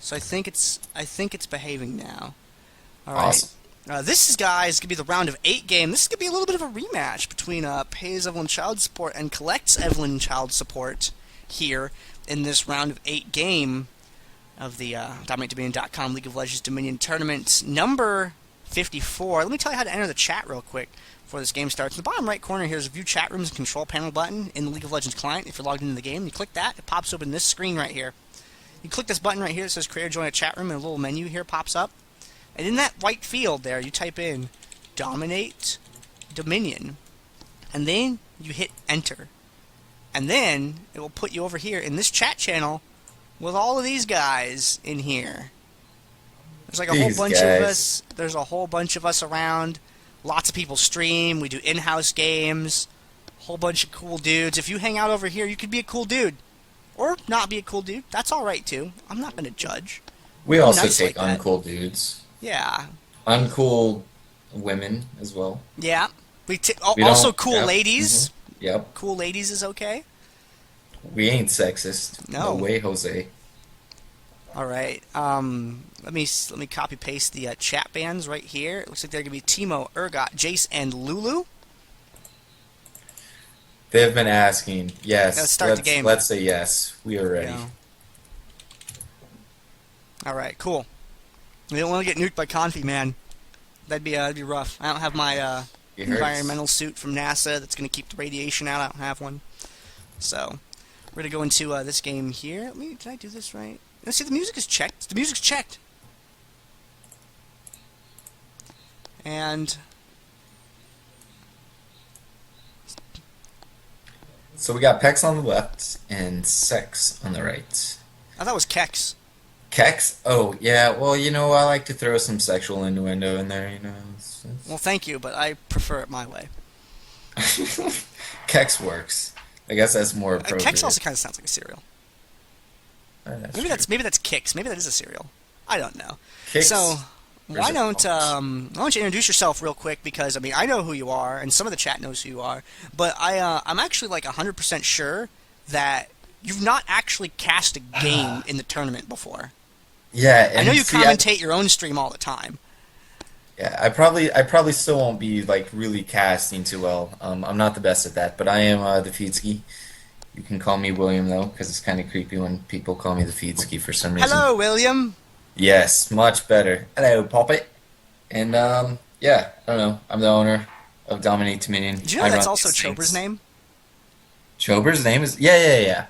So I think it's behaving now. All right. Awesome. This is, guys, gonna be the round of 8 game. This is gonna be a little bit of a rematch between Pays Evelynn Child Support and Collects Evelynn Child Support here in this round of 8 game of the DominateDominion.com League of Legends Dominion Tournament number 54. Let me tell you how to enter the chat real quick before this game starts. In the bottom right corner here is a View Chat Rooms and Control Panel button in the League of Legends client. If you're logged into the game, you click that, it pops open this screen right here. You click this button right here that says Create or Join a Chat Room, and a little menu here pops up. And in that white field there, you type in Dominate Dominion, and then you hit Enter. And then it will put you over here in this chat channel with all of these guys in here. There's like a whole bunch of us. There's a whole bunch of us around. Lots of people stream. We do in-house games. A whole bunch of cool dudes. If you hang out over here, you could be a cool dude. Or not be a cool dude. That's alright too. I'm not going to judge. We I'm also nice take like that. uncool dudes. Yeah. Uncool women as well. Yeah. We We also don't- cool yep, ladies. Yep. Cool ladies is okay. We ain't sexist. No. No way, Jose. All right. Let me copy paste the chat bands right here. It looks like they're gonna be Timo, Urgot, Jace, and Lulu. They have been asking. Yes. Let's start the game. Let's say yes. We are ready. Yeah. All right. Cool. We don't want to get nuked by Confi, man. That'd be rough. I don't have my It hurts. environmental suit from NASA that's gonna keep the radiation out. I don't have one. So we're gonna go into this game here. Did I do this right? Let's see. The music is checked. The music's checked. And So we got Pex on the left and Sex on the right. I thought it was Kex. Kex? Oh, yeah. Well, I like to throw some sexual innuendo in there, Well, thank you, but I prefer it my way. Kex works. I guess that's more appropriate. Kex also kind of sounds like a cereal. That's Maybe true. that's Kix. Maybe that is a cereal. I don't know. Kix So why versus don't you introduce yourself real quick? Because I know who you are, and some of the chat knows who you are. But I'm actually like 100% sure that you've not actually cast a game in the tournament before. Yeah, I and know you see, commentate your own stream all the time. Yeah, I probably still won't be like really casting too well. I'm not the best at that, but I am TheFeedski. You can call me William though, because it's kind of creepy when people call me TheFeedski for some reason. Hello, William. Yes, much better. Hello, Poppet. And yeah, I don't know. I'm the owner of Dominate Dominion. Did you know I that's run also these Chober's things. name? Chober's name is yeah.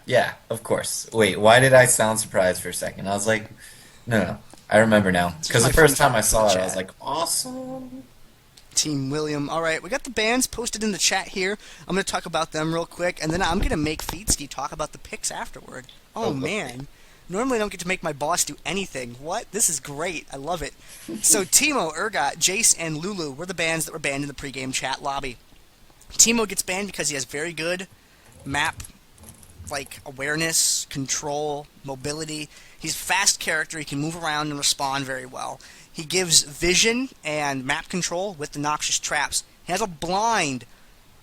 Of course. Wait, why did I sound surprised for a second? I was like, no. I remember now. Because my the first fun time I fact saw for it, the I was chat. like, awesome. Team William. All right, we got the bands posted in the chat here. I'm going to talk about them real quick, and then I'm going to make Feedski talk about the picks afterward. Oh, lovely. man. Normally I don't get to make my boss do anything. What? This is great. I love it. So Timo, Urgot, Jace, and Lulu were the bands that were banned in the pregame chat lobby. Timo gets banned because he has very good map awareness, control, mobility. He's a fast character. He can move around and respond very well. He gives vision and map control with the noxious traps. He has a blind.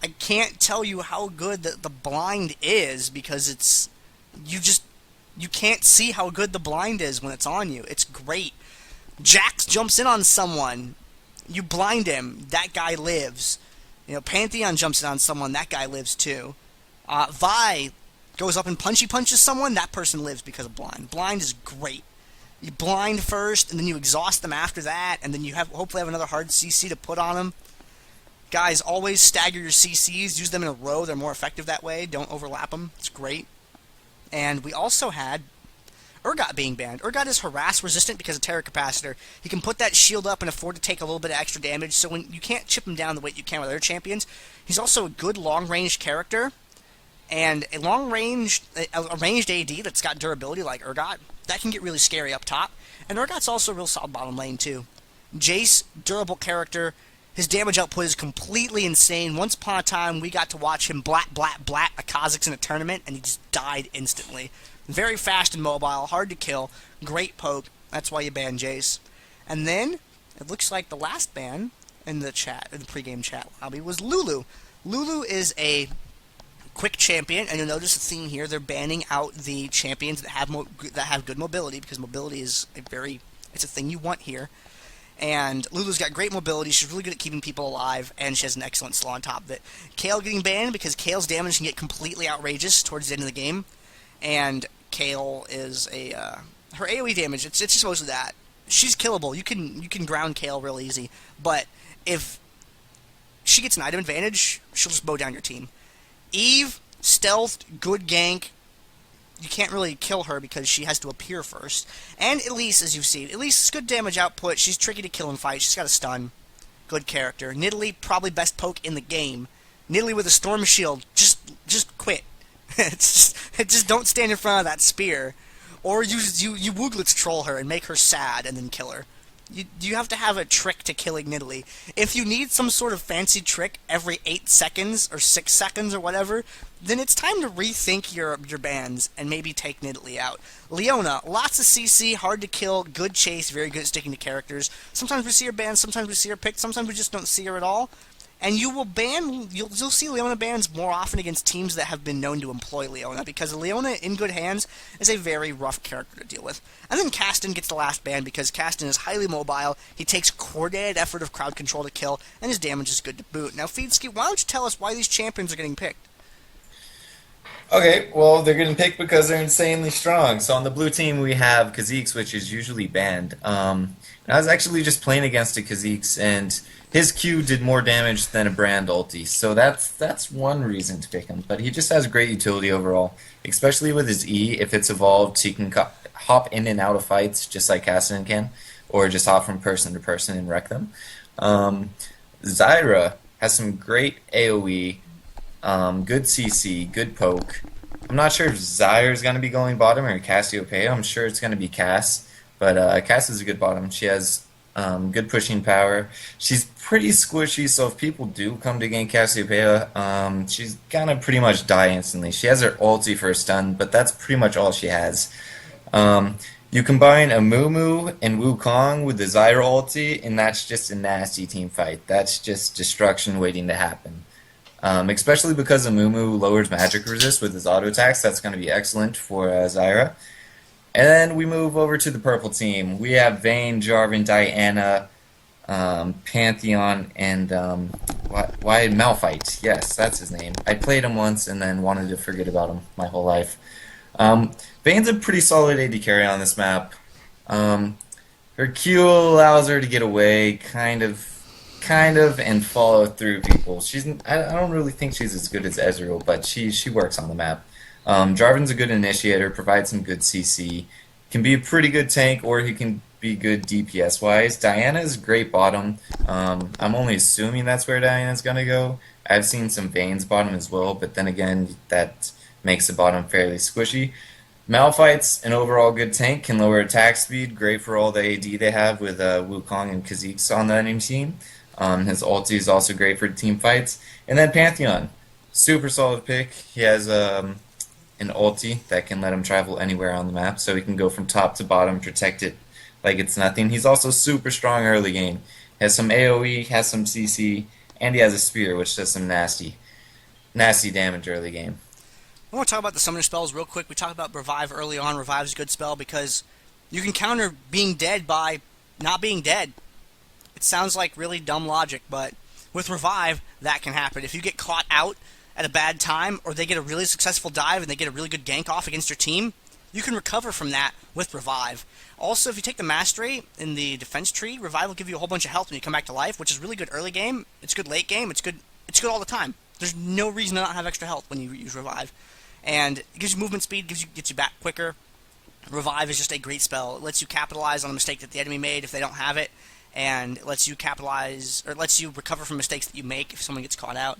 I can't tell you how good the blind is because it's you can't see how good the blind is when it's on you. It's great. Jax jumps in on someone. You blind him. That guy lives. Pantheon jumps in on someone. That guy lives too. Vi goes up and punches someone. That person lives because of blind. Blind is great. You blind first, and then you exhaust them after that, and then you hopefully have another hard CC to put on them. Guys, always stagger your CCs. Use them in a row. They're more effective that way. Don't overlap them. It's great. And we also had Urgot being banned. Urgot is harass resistant because of Terror Capacitor. He can put that shield up and afford to take a little bit of extra damage, so when you can't chip him down the way you can with other champions. He's also a good long-range character, and a ranged AD that's got durability like Urgot, that can get really scary up top. And Urgot's also a real solid bottom lane too. Jace, durable character. His damage output is completely insane. Once upon a time, we got to watch him blat a Kha'Zix in a tournament, and he just died instantly. Very fast and mobile, hard to kill, great poke. That's why you ban Jace. And then, it looks like the last ban in the pregame chat lobby was Lulu. Lulu is a quick champion, and you'll notice a theme here. They're banning out the champions that have good mobility, because mobility is it's a thing you want here. And Lulu's got great mobility. She's really good at keeping people alive, and she has an excellent slow on top of it. Kale getting banned because Kale's damage can get completely outrageous towards the end of the game, and Kale is her AoE damage. It's just mostly that. She's killable. You can ground Kale real easy, but if she gets an item advantage, she'll just bow down your team. Eve, stealthed, good gank. You can't really kill her because she has to appear first. And Elise, as you've seen, Elise is good damage output. She's tricky to kill and fight. She's got a stun. Good character. Nidalee, probably best poke in the game. Nidalee with a storm shield. Just quit. just don't stand in front of that spear. Or you Wooglets troll her and make her sad and then kill her. You have to have a trick to killing Nidalee. If you need some sort of fancy trick every 8 seconds or 6 seconds or whatever, then it's time to rethink your bans and maybe take Nidalee out. Leona, lots of CC, hard to kill, good chase, very good at sticking to characters. Sometimes we see her banned, sometimes we see her picked, sometimes we just don't see her at all. And you'll see Leona bans more often against teams that have been known to employ Leona, because Leona, in good hands, is a very rough character to deal with. And then Caston gets the last ban because Caston is highly mobile, he takes coordinated effort of crowd control to kill, and his damage is good to boot. Now, Feedski, why don't you tell us why these champions are getting picked? Okay, well, they're getting picked because they're insanely strong. So on the blue team, we have Kha'Zix, which is usually banned. I was actually just playing against a Kha'Zix, and his Q did more damage than a Brand ulti, so that's one reason to pick him. But he just has great utility overall, especially with his E. If it's evolved, he can hop in and out of fights just like Caston can, or just hop from person to person and wreck them. Zyra has some great AoE, good CC, good poke. I'm not sure if Zyra's going to be going bottom or Cassiopeia. I'm sure it's going to be Cass, but Cass is a good bottom. She has good pushing power. She's pretty squishy, so if people do come to gank Cassiopeia, she's gonna pretty much die instantly. She has her ulti for a stun, but that's pretty much all she has. You combine a Moo and Wukong with the Zyra ulti, and that's just a nasty team fight. That's just destruction waiting to happen. Especially because a Moo lowers magic resist with his auto attacks, that's going to be excellent for Zyra. And then we move over to the purple team. We have Vayne, Jarvan, Diana, Pantheon, and why Malphite. Yes, that's his name. I played him once and then wanted to forget about him my whole life. Vayne's a pretty solid AD carry on this map. Her Q allows her to get away, kind of, and follow through people. I don't really think she's as good as Ezreal, but she works on the map. Jarvan's a good initiator, provides some good CC, can be a pretty good tank, or he can be good DPS-wise. Diana's great bottom. I'm only assuming that's where Diana's going to go. I've seen some Vayne's bottom as well, but then again, that makes the bottom fairly squishy. Malphite's an overall good tank, can lower attack speed, great for all the AD they have with Wukong and Kha'Zix on the enemy team. His ulti is also great for team fights. And then Pantheon, super solid pick. He has an ulti that can let him travel anywhere on the map, so he can go from top to bottom, protect it like it's nothing. He's also super strong early game. Has some AoE, has some CC, and he has a spear, which does some nasty damage early game. I want to talk about the summoner spells real quick. We talked about Revive early on. Revive's a good spell because you can counter being dead by not being dead. It sounds like really dumb logic, but with Revive, that can happen. If you get caught out at a bad time, or they get a really successful dive and they get a really good gank off against your team, you can recover from that with Revive. Also, if you take the Mastery in the defense tree, Revive will give you a whole bunch of health when you come back to life, which is really good early game. It's good late game. It's good all the time. There's no reason to not have extra health when you use Revive. And it gives you movement speed, gets you back quicker. Revive is just a great spell. It lets you capitalize on a mistake that the enemy made if they don't have it, and it lets you capitalize, or it lets you recover from mistakes that you make if someone gets caught out.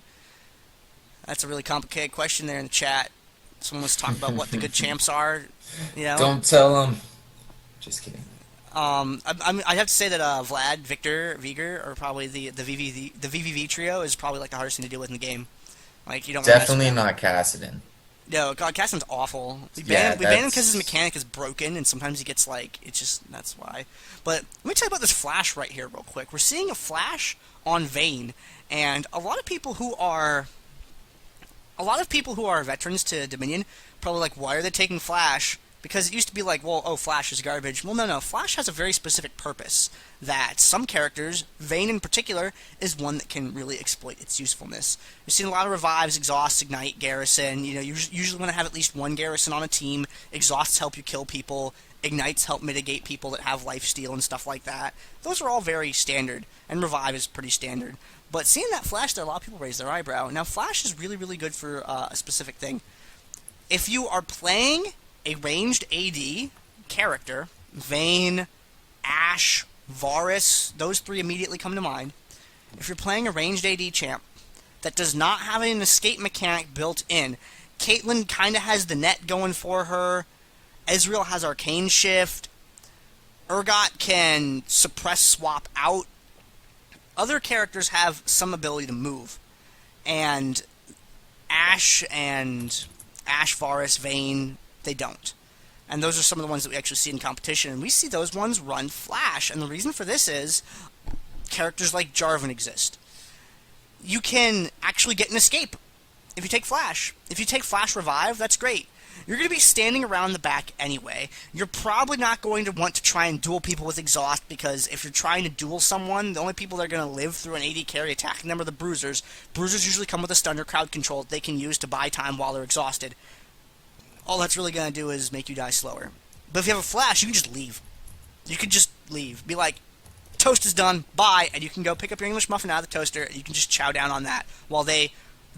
That's a really complicated question there in the chat. Someone was talking about what the good champs are. You know? Don't tell them. Just kidding. I have to say that Vlad, Victor, Viger are probably the VVV trio is probably like the hardest thing to deal with in the game. Like you don't definitely not Kassadin. No, God, Caston's awful. We Yeah, ban him because his mechanic is broken, and sometimes he gets like that's why. But let me tell you about this flash right here real quick. We're seeing a flash on Vayne, and a lot of people who are a lot of people who are veterans to Dominion probably like, why are they taking Flash? Because it used to be like, well, oh, Flash is garbage. Well, no. Flash has a very specific purpose that some characters, Vayne in particular, is one that can really exploit its usefulness. We've seen a lot of revives, exhausts, ignite, garrison. You usually want to have at least one garrison on a team. Exhausts help you kill people. Ignites help mitigate people that have lifesteal and stuff like that. Those are all very standard, and revive is pretty standard. But seeing that Flash there, a lot of people raise their eyebrow. Now, Flash is really, really good for a specific thing. If you are playing a ranged AD character, Vayne, Ashe, Varus, those three immediately come to mind. If you're playing a ranged AD champ that does not have an escape mechanic built in, Caitlyn kind of has the net going for her, Ezreal has Arcane Shift, Urgot can suppress swap out, other characters have some ability to move, and Ashe, Varus, Vayne, they don't. And those are some of the ones that we actually see in competition. And we see those ones run Flash. And the reason for this is characters like Jarvan exist. You can actually get an escape if you take Flash. If you take Flash Revive, that's great. You're going to be standing around the back anyway. You're probably not going to want to try and duel people with Exhaust, because if you're trying to duel someone, the only people that are going to live through an AD carry attacking them are the Bruisers. Bruisers usually come with a stun or crowd control that they can use to buy time while they're exhausted. All that's really going to do is make you die slower. But if you have a Flash, you can just leave. You can just leave. Be like, toast is done, bye, and you can go pick up your English muffin out of the toaster, and you can just chow down on that while they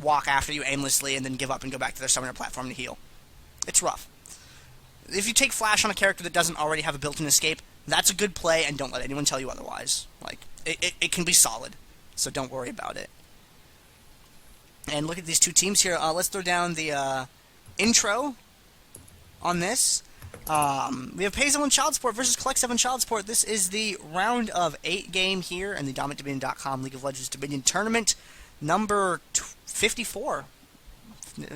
walk after you aimlessly and then give up and go back to their summoner platform to heal. It's rough. If you take Flash on a character that doesn't already have a built-in escape, that's a good play, and don't let anyone tell you otherwise. Like, it can be solid, so don't worry about it. And look at these two teams here. Let's throw down the intro on this. We have Evelynn Child Support versus Kha'Zix Child Support. This is the round of 8 game here in the DominateDominion.com League of Legends Dominion Tournament number 54.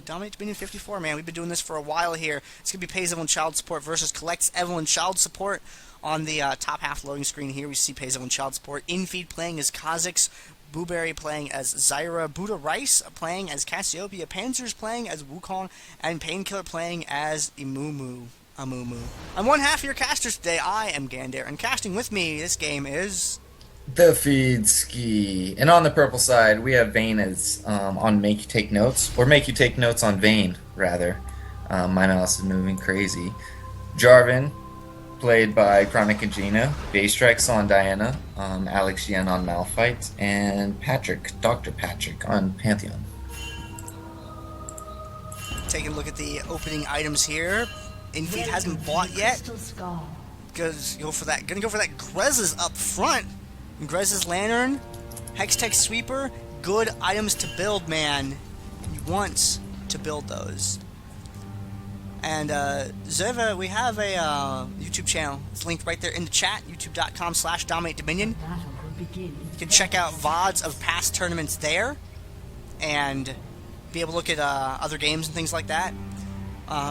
Dominate Dominion 54, man. We've been doing this for a while here. It's going to be Evelynn Child Support versus Kha'Zix Child Support. On the top half loading screen here, we see Evelynn Child Support. In-feed playing as Kha'Zix. Booberry playing as Zyra, Buddha Rice playing as Cassiopeia, Panzers playing as Wukong, and Painkiller playing as Amumu. I'm one half of your casters today. I am Gandair, and casting with me this game is TheFeedski. And on the purple side, we have Vayne as on Make You Take Notes, or Make You Take Notes on Vayne, rather. My mouse is moving crazy. Jarvan, played by Chronic and Gina, Baystrix on Diana, Alex Yen on Malphite, and Patrick, Dr. Patrick on Pantheon. Taking a look at the opening items here. Infeed hasn't bought yet. Gonna go for that Grez's up front. Grez's Lantern, Hextech Sweeper, good items to build, man. You want to build those. And Zeva, we have a YouTube channel. It's linked right there in the chat, youtube.com/DominateDominion. You can check out VODs of past tournaments there, and be able to look at other games and things like that.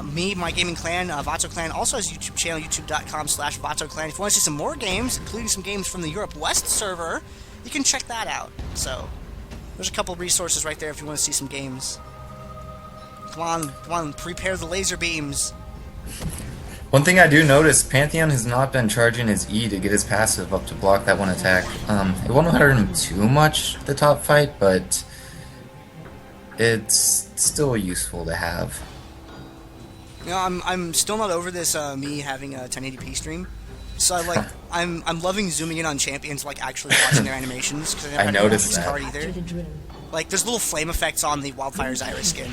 Me, my gaming clan, Vato Clan, also has a YouTube channel, youtube.com/Vato Clan. If you want to see some more games, including some games from the Europe West server, you can check that out. So, there's a couple of resources right there if you want to see some games. Come on, prepare the laser beams. One thing I do notice, Pantheon has not been charging his E to get his passive up to block that one attack. It won't hurt him too much, the top fight, but it's still useful to have. You know, I'm still not over this me having a 1080p stream. So I'm loving zooming in on champions, like actually watching their animations, because I never noticed that card either. Like, there's little flame effects on the Wildfire Zyra skin.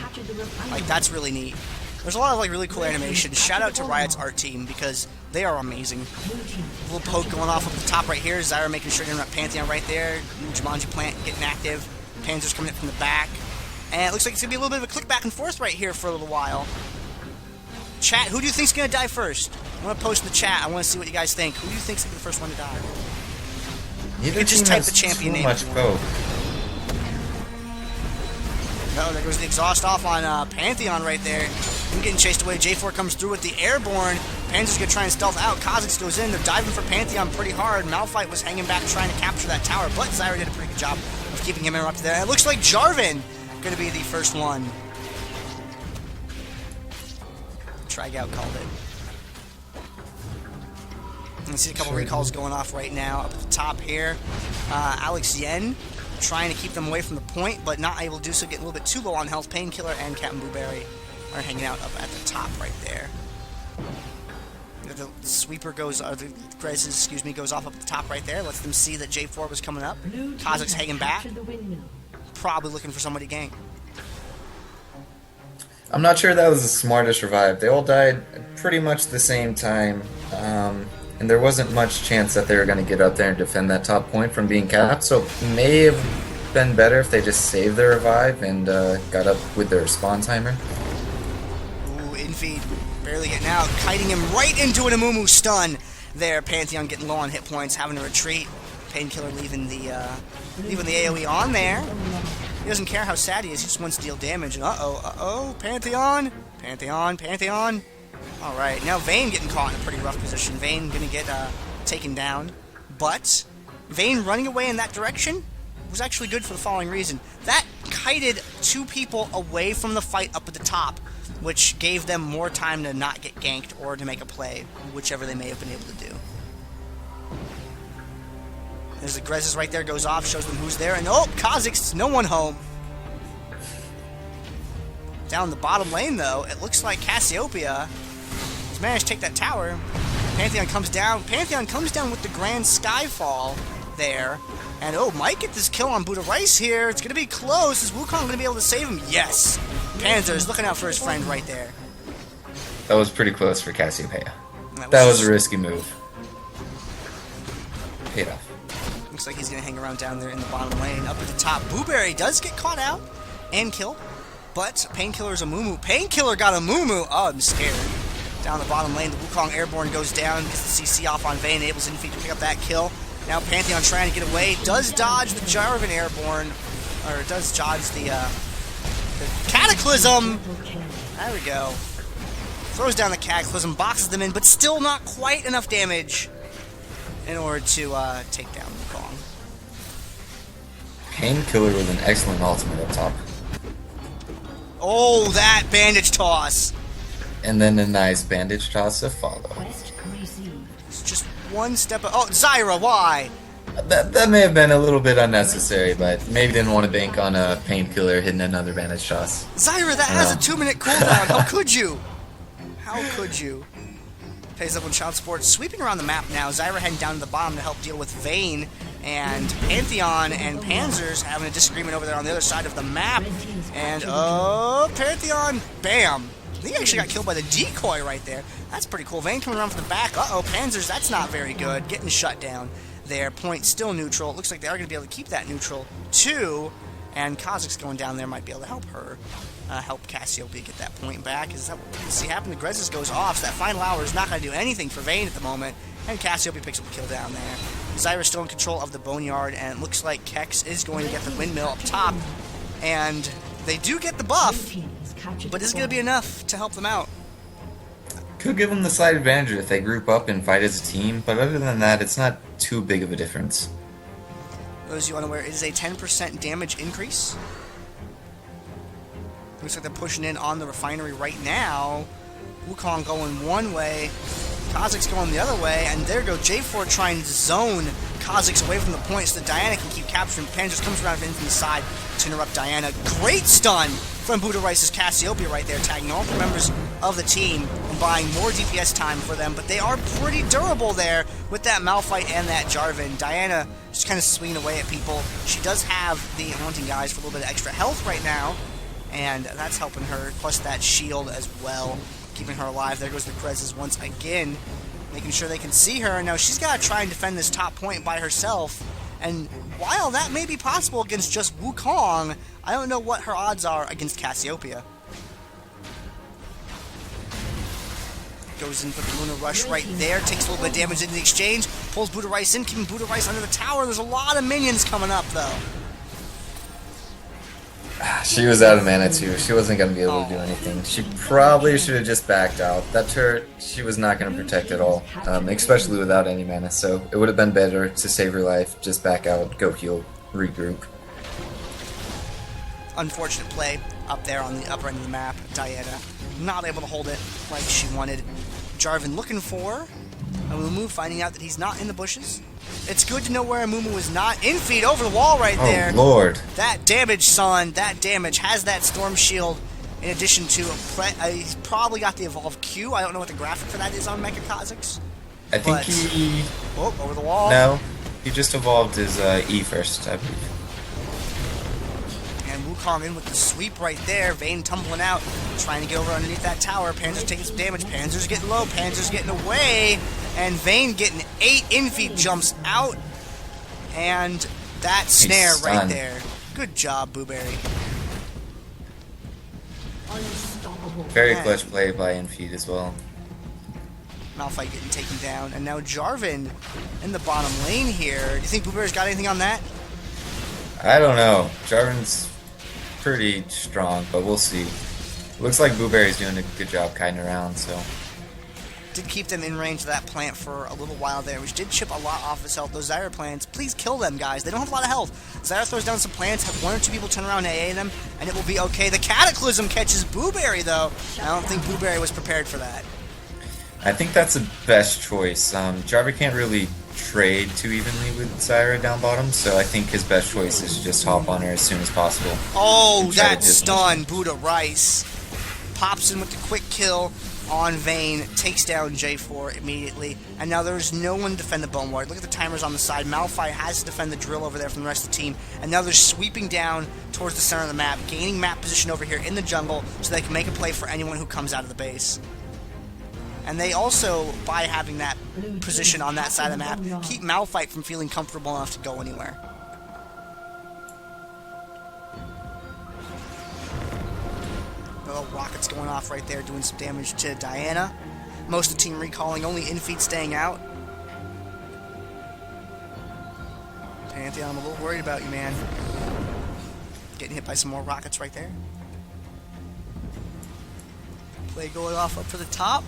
Like, that's really neat. There's a lot of like really cool animations. Shout out to Riot's art team, because they are amazing. A little poke going off up the top right here. Zyra making sure to interrupt Pantheon right there. Jumanji plant getting active. Panzer's coming in from the back. And it looks like it's going to be a little bit of a click back and forth right here for a little while. Chat, who do you think's going to die first? I want to post in the chat. I want to see what you guys think. Who do you think's going to be the first one to die? You can just type the champion name. Oh, there goes the exhaust off on Pantheon right there. I'm getting chased away. J4 comes through with the airborne. Panzer's going to try and stealth out. Kha'Zix goes in. They're diving for Pantheon pretty hard. Malphite was hanging back trying to capture that tower, but Zyra did a pretty good job of keeping him interrupted there. And it looks like Jarvan going to be the first one Trigout called it. I see a couple recalls going off right now up at the top here. Alex Yen trying to keep them away from the point, but not able to do so, getting a little bit too low on health. Painkiller and Captain Blueberry are hanging out up at the top right there. The sweeper goes, or the Grez's, excuse me, goes off up at the top right there. Lets them see that J4 was coming up. Kha'Zix hanging back. Probably looking for somebody to gank. I'm not sure that was the smartest revive. They all died at pretty much the same time, and there wasn't much chance that they were going to get up there and defend that top point from being capped, so it may have been better if they just saved their revive and got up with their spawn timer. Ooh, infeed. Barely getting out, kiting him right into an Amumu stun. There, Pantheon getting low on hit points, having to retreat. Painkiller leaving the AoE on there. He doesn't care how sad he is, he just wants to deal damage. And Pantheon! Pantheon! Alright, now Vayne getting caught in a pretty rough position. Vayne gonna get taken down. But Vayne running away in that direction was actually good for the following reason. That kited two people away from the fight up at the top, which gave them more time to not get ganked or to make a play, whichever they may have been able to do. There's the Grez's right there, goes off, shows them who's there, and Kha'Zix, no one home. Down the bottom lane, though, it looks like Cassiopeia has managed to take that tower. Pantheon comes down. Pantheon comes down with the Grand Skyfall there. And, might get this kill on Buddha Rice here. It's going to be close. Is Wukong going to be able to save him? Yes. Panzer is looking out for his friend right there. That was pretty close for Cassiopeia. That was a risky move. Paid off. Looks like he's going to hang around down there in the bottom lane. Up at the top, Blueberry does get caught out and killed. But Painkiller's a Mumu. Painkiller got a Mumu. Oh, I'm scared. Down the bottom lane, the Wukong Airborne goes down. Gets the CC off on Vayne. Enables Infeed to pick up that kill. Now Pantheon trying to get away. Does dodge the Jarvan Airborne. Or does dodge the Cataclysm. There we go. Throws down the Cataclysm, boxes them in, but still not quite enough damage in order to take down Wukong. Painkiller with an excellent ultimate up top. Oh, that bandage toss. And then a nice bandage toss to follow. It's just one step. Oh, Zyra, why? That may have been a little bit unnecessary, but maybe didn't want to bank on a Painkiller hitting another bandage toss. Zyra, that has a 2-minute cooldown. How could you? How could you? Pays up on Child Sports. Sweeping around the map now. Zyra heading down to the bottom to help deal with Vayne. And Pantheon and Panzer's having a disagreement over there on the other side of the map. And, Pantheon, bam. He actually got killed by the decoy right there. That's pretty cool. Vayne coming around from the back. Panzer's, that's not very good. Getting shut down there. Point still neutral. It looks like they are going to be able to keep that neutral, too. And Kha'Zix going down there might be able to help her. Help Cassiopeia get that point back. Is that what we can see happen? The Grez's goes off, so that final hour is not going to do anything for Vayne at the moment. And Cassiopeia picks up the kill down there. Zyra's still in control of the Boneyard, and it looks like Kex is going to get the windmill up top. And they do get the buff, but is it going to be enough to help them out? Could give them the slight advantage if they group up and fight as a team, but other than that, it's not too big of a difference. Those of you unaware, it is a 10% damage increase. Looks like they're pushing in on the refinery right now. Wukong going one way, Kha'Zix going the other way, and there go J4 trying to zone Kha'Zix away from the point so that Diana can keep capturing. Pan just comes around from the side to interrupt Diana. Great stun from Buddha Rice's Cassiopeia right there, tagging all the members of the team and buying more DPS time for them, but they are pretty durable there with that Malphite and that Jarvan. Diana just kind of swinging away at people. She does have the Haunting Guys for a little bit of extra health right now, and that's helping her, plus that shield as well, keeping her alive. There goes the Krez's once again, making sure they can see her. Now she's got to try and defend this top point by herself, and while that may be possible against just Wukong, I don't know what her odds are against Cassiopeia. Goes in for the Lunar Rush right there, takes a little bit of damage in the exchange, pulls Buddha Rice in, keeping Buddha Rice under the tower. There's a lot of minions coming up, though. She was out of mana too. She wasn't going to be able to do anything. She probably should have just backed out. That turret, she was not going to protect at all, especially without any mana. So it would have been better to save her life, just back out, go heal, regroup. Unfortunate play up there on the upper end of the map. Diana not able to hold it like she wanted. Jarvan looking for Amumu, finding out that he's not in the bushes. It's good to know where Amumu is not. Infeed over the wall right there. Oh, Lord. That damage, son. That damage. Has that Storm Shield in addition to... he's probably got the Evolve Q. I don't know what the graphic for that is on Mecha Kha'Zix. I think he... Oh, over the wall. No. He just evolved his E first, I believe. And Wukong in with the sweep right there. Vayne tumbling out, trying to get over underneath that tower. Panzer's taking some damage. Panzer's getting low. Panzer's getting away. And Vayne getting 8 infeed jumps out. And that snare right there. Good job, Booberry. Very clutch play by Infeed as well. Malphite getting taken down. And now Jarvan in the bottom lane here. Do you think Booberry's got anything on that? I don't know. Jarvan's pretty strong, but we'll see. Looks like Booberry's doing a good job kiting around, so... Did keep them in range of that plant for a little while there, which did chip a lot off his health. Those Zyra plants, please kill them, guys. They don't have a lot of health. Zyra throws down some plants, have 1 or 2 people turn around and AA them, and it will be okay. The Cataclysm catches Booberry, though. I don't think Booberry was prepared for that. I think that's the best choice. Jarvan can't really trade too evenly with Zyra down bottom, so I think his best choice is to just hop on her as soon as possible. Oh, that stun, Buddha Rice. Pops in with the quick kill on Vayne, takes down J4 immediately, and now there's no one to defend the Bone Ward. Look at the timers on the side. Malphite has to defend the drill over there from the rest of the team, and now they're sweeping down towards the center of the map, gaining map position over here in the jungle so they can make a play for anyone who comes out of the base. And they also, by having that position on that side of the map, keep Malphite from feeling comfortable enough to go anywhere. Little rockets going off right there, doing some damage to Diana. Most of the team recalling, only Infeed staying out. Pantheon, I'm a little worried about you, man. Getting hit by some more rockets right there. Play going off up to the top.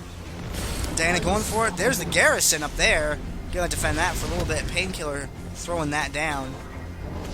Diana going for it. There's the Garrison up there. Gonna defend that for a little bit. Painkiller throwing that down.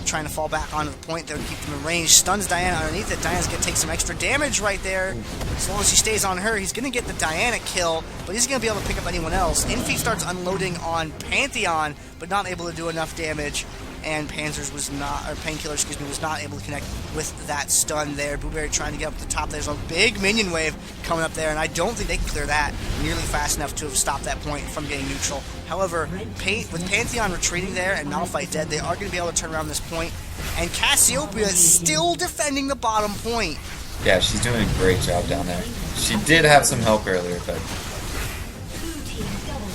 Trying to fall back onto the point there to keep them in range. Stuns Diana underneath it. Diana's going to take some extra damage right there. As long as he stays on her, he's going to get the Diana kill, but he's going to be able to pick up anyone else. Infeed starts unloading on Pantheon, but not able to do enough damage. And Painkiller, was not able to connect with that stun there. Booberry trying to get up to the top. There's a big minion wave coming up there, and I don't think they can clear that nearly fast enough to have stopped that point from getting neutral. However, with Pantheon retreating there and Malphite dead, they are going to be able to turn around this point. And Cassiopeia is still defending the bottom point. Yeah, she's doing a great job down there. She did have some help earlier, but...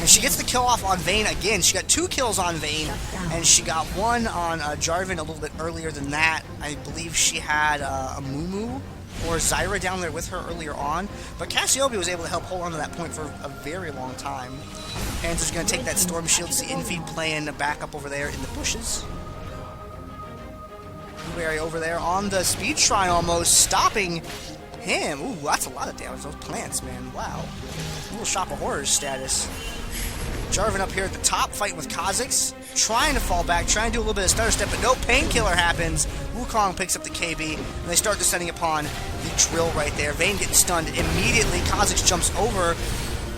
And she gets the kill off on Vayne again. She got 2 kills on Vayne, and she got 1 on Jarvan a little bit earlier than that. I believe she had a Mumu or Zyra down there with her earlier on. But Cassiopeia was able to help hold on to that point for a very long time. Panzer's going to take that Storm Shield. See Infeed playing back up over there in the bushes. Blueberry over there on the Speed Shrine almost, stopping him. Ooh, that's a lot of damage. Those plants, man. Wow. A little Shop of Horrors status. Jarvan up here at the top, fighting with Kha'Zix, trying to fall back, trying to do a little bit of stutter step, but no Painkiller happens. Wukong picks up the KB, and they start descending upon the drill right there. Vayne getting stunned immediately. Kha'Zix jumps over,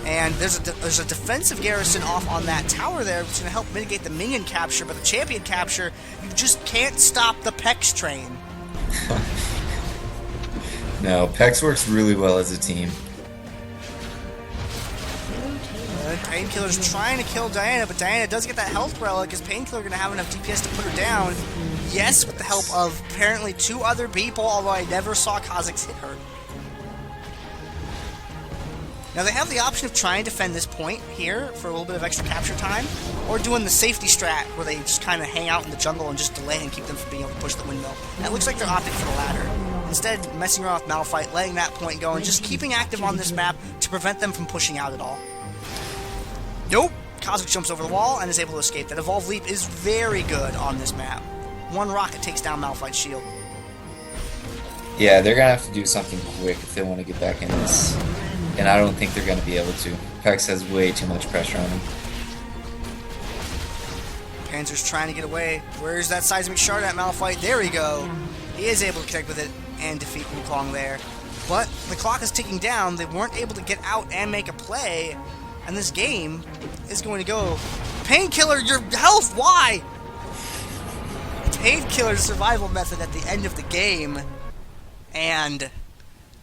and there's a defensive garrison off on that tower there, which is going to help mitigate the minion capture, but the champion capture, you just can't stop the Pex train. No, Pex works really well as a team. Painkiller's trying to kill Diana, but Diana does get that health relic. Is Painkiller going to have enough DPS to put her down? Yes, with the help of apparently 2 other people, although I never saw Kha'Zix hit her. Now they have the option of trying to defend this point here for a little bit of extra capture time, or doing the safety strat where they just kind of hang out in the jungle and just delay and keep them from being able to push the windmill. And it looks like they're opting for the latter. Instead, messing around with Malphite, letting that point go, and just keeping active on this map to prevent them from pushing out at all. Nope! Kha'Zix jumps over the wall and is able to escape. That Evolve Leap is very good on this map. 1 rocket takes down Malphite's shield. Yeah, they're going to have to do something quick if they want to get back in this. And I don't think they're going to be able to. Pex has way too much pressure on him. Panzer's trying to get away. Where's that seismic shard at Malphite? There we go. He is able to connect with it and defeat Wukong there. But the clock is ticking down. They weren't able to get out and make a play. And this game is going to go... Painkiller, your health, why? Painkiller survival method at the end of the game. And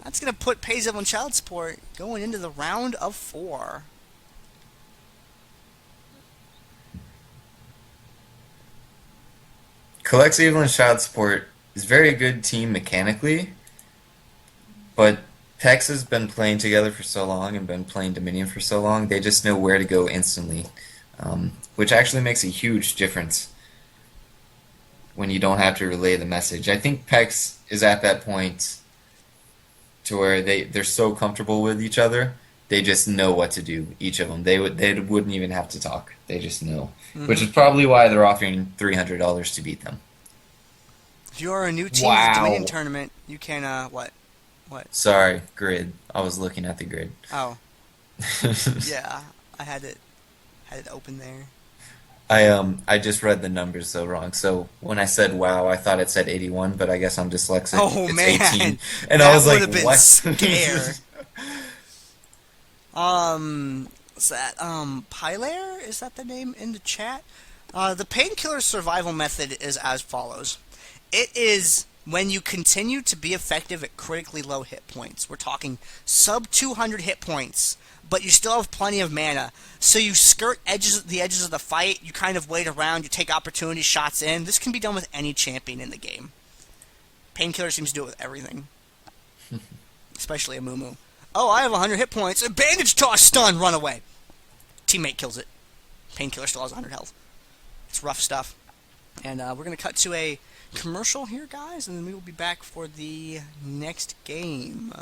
that's going to put Pays on child support going into the round of 4. Collects Evelynn child support is a very good team mechanically, but Pex has been playing together for so long and been playing Dominion for so long, they just know where to go instantly, which actually makes a huge difference when you don't have to relay the message. I think Pex is at that point to where they're so comfortable with each other, they just know what to do, each of them. They wouldn't even have to talk. They just know. Mm-hmm. Which is probably why they're offering $300 to beat them. If you're a new team in the Dominion tournament, you can, what? Sorry, grid. I was looking at the grid. Oh. Yeah, I had it open there. I just read the numbers so wrong. So when I said wow, I thought it said 81, but I guess I'm dyslexic. Oh, it's man. 18. And I was like, what? Been scared. Is that, Pylair? Is that the name in the chat? The Painkiller survival method is as follows. It is when you continue to be effective at critically low hit points. We're talking sub 200 hit points, but you still have plenty of mana. So you skirt the edges of the fight, you kind of wait around, you take opportunity shots in. This can be done with any champion in the game. Painkiller seems to do it with everything. Especially a Mumu. Oh, I have 100 hit points. A bandage toss, stun, run away. Teammate kills it. Painkiller still has 100 health. It's rough stuff. And we're going to cut to a commercial here, guys, and then we will be back for the next game.